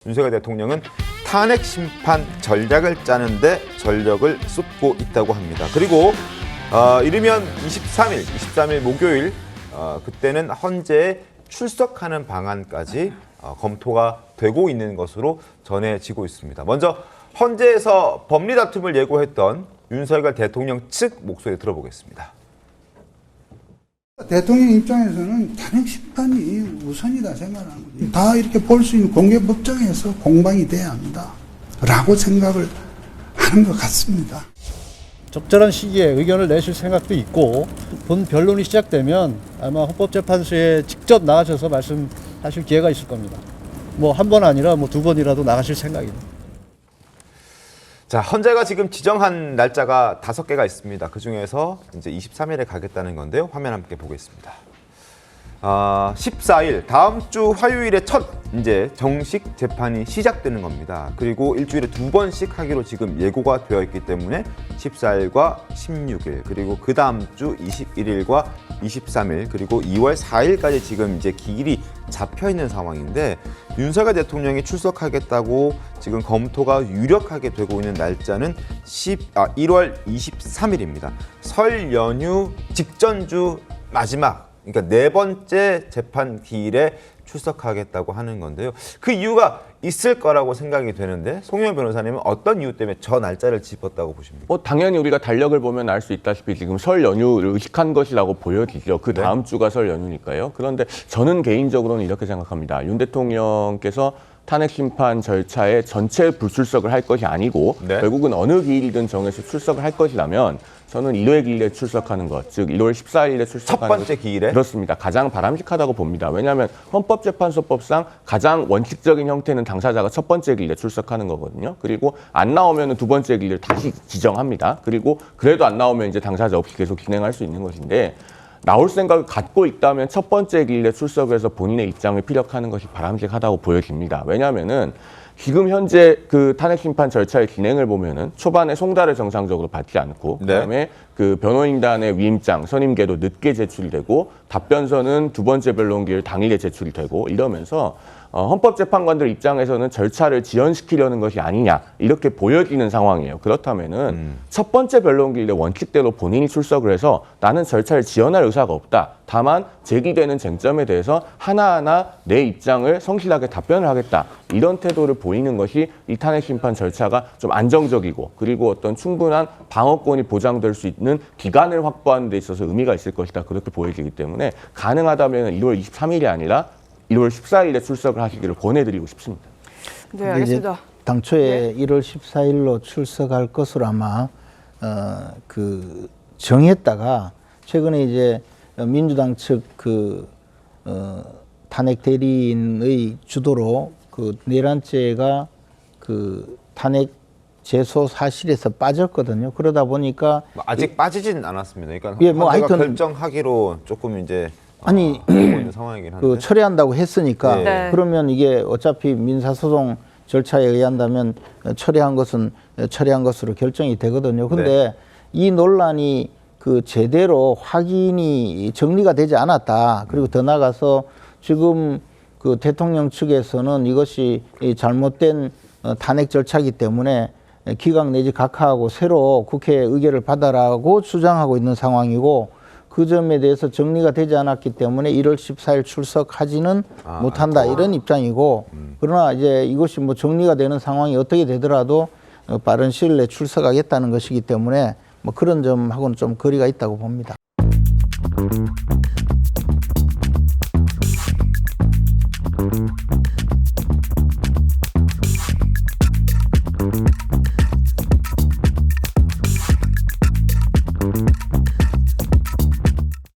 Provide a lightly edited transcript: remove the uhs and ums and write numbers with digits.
윤석열 대통령은 탄핵 심판 전략을 짜는데 전력을 쏟고 있다고 합니다. 그리고 이르면 23일 목요일 그때는 헌재에 출석하는 방안까지 검토가 되고 있는 것으로 전해지고 있습니다. 먼저 헌재에서 법리 다툼을 예고했던 윤석열 대통령 측 목소리 들어보겠습니다. 대통령 입장에서는 탄핵 심판이 우선이다 생각하는 거죠. 다 이렇게 볼 수 있는 공개법정에서 공방이 돼야 한다 라고 생각을 하는 것 같습니다. 적절한 시기에 의견을 내실 생각도 있고 본 변론이 시작되면 아마 헌법재판소에 직접 나가셔서 말씀하실 기회가 있을 겁니다. 뭐 한 번 아니라 뭐 두 번이라도 나가실 생각입니다. 자, 헌재가 지금 지정한 날짜가 5개가 있습니다. 그 중에서 이제 23일에 가겠다는 건데요. 화면 함께 보겠습니다. 14일 다음 주 화요일에 첫 이제 정식 재판이 시작되는 겁니다. 그리고 일주일에 2번씩 하기로 지금 예고가 되어 있기 때문에 14일과 16일 그리고 그 다음 주 21일과 23일 그리고 2월 4일까지 지금 이제 기일이 잡혀 있는 상황인데 윤석열 대통령이 출석하겠다고 지금 검토가 유력하게 되고 있는 날짜는 1월 23일입니다. 설 연휴 직전주 마지막 그러니까 4번째 재판 기일에 출석하겠다고 하는 건데요. 그 이유가 있을 거라고 생각이 되는데 송영길 변호사님은 어떤 이유 때문에 저 날짜를 짚었다고 보십니까? 당연히 우리가 달력을 보면 알 수 있다시피 지금 설 연휴를 의식한 것이라고 보여지죠. 그 다음 주가 설 연휴니까요. 그런데 저는 개인적으로는 이렇게 생각합니다. 윤 대통령께서 탄핵 심판 절차에 전체 불출석을 할 것이 아니고 결국은 어느 기일이든 정해서 출석을 할 것이라면 저는 1회 기일에 출석하는 것, 즉 1월 14일에 출석하는 첫 번째 기일에? 그렇습니다. 가장 바람직하다고 봅니다. 왜냐하면 헌법재판소법상 가장 원칙적인 형태는 당사자가 첫 번째 기일에 출석하는 거거든요. 그리고 안 나오면 두 번째 기일을 다시 지정합니다. 그리고 그래도 안 나오면 이제 당사자 없이 계속 진행할 수 있는 것인데 나올 생각을 갖고 있다면 첫 번째 기일에 출석을 해서 본인의 입장을 피력하는 것이 바람직하다고 보여집니다. 왜냐하면은 지금 현재 그 탄핵 심판 절차의 진행을 보면은 초반에 송달을 정상적으로 받지 않고 그다음에 그 변호인단의 위임장, 선임계도 늦게 제출되고 답변서는 두 번째 변론기일 당일에 제출이 되고 이러면서 헌법재판관들 입장에서는 절차를 지연시키려는 것이 아니냐 이렇게 보여지는 상황이에요. 그렇다면은 첫 번째 변론기일에 원칙대로 본인이 출석을 해서 나는 절차를 지연할 의사가 없다. 다만 제기되는 쟁점에 대해서 하나하나 내 입장을 성실하게 답변을 하겠다. 이런 태도를 보이는 것이 이 탄핵 심판 절차가 좀 안정적이고 그리고 어떤 충분한 방어권이 보장될 수 있는 기간을 확보하는 데 있어서 의미가 있을 것이다. 그렇게 보여지기 때문에 가능하다면 1월 23일이 아니라 1월 14일에 출석을 하시기를 권해드리고 싶습니다. 네, 알겠습니다. 당초에 1월 14일로 출석할 것으로 아마 정했다가 최근에 이제 민주당 측 탄핵 대리인의 주도로 내란죄가 탄핵 제소 사실에서 빠졌거든요. 그러다 보니까 아직 빠지진 않았습니다. 그러니까 예, 뭐 헌재가 하여튼 결정하기로 조금 이제 아니 있는 상황이긴 한데 철회한다고 했으니까 네. 그러면 이게 어차피 민사소송 절차에 의한다면 철회한 것은 철회한 것으로 결정이 되거든요. 근데 이 논란이 제대로 확인이 정리가 되지 않았다. 그리고 더 나아가서 지금 대통령 측에서는 이것이 잘못된 탄핵 절차이기 때문에 기각 내지 각하하고 새로 국회 의결을 받아라고 주장하고 있는 상황이고 그 점에 대해서 정리가 되지 않았기 때문에 1월 14일 출석하지는 못한다 이런 입장이고 그러나 이제 이것이 뭐 정리가 되는 상황이 어떻게 되더라도 빠른 시일 내에 출석하겠다는 것이기 때문에 뭐 그런 점하고는 좀 거리가 있다고 봅니다.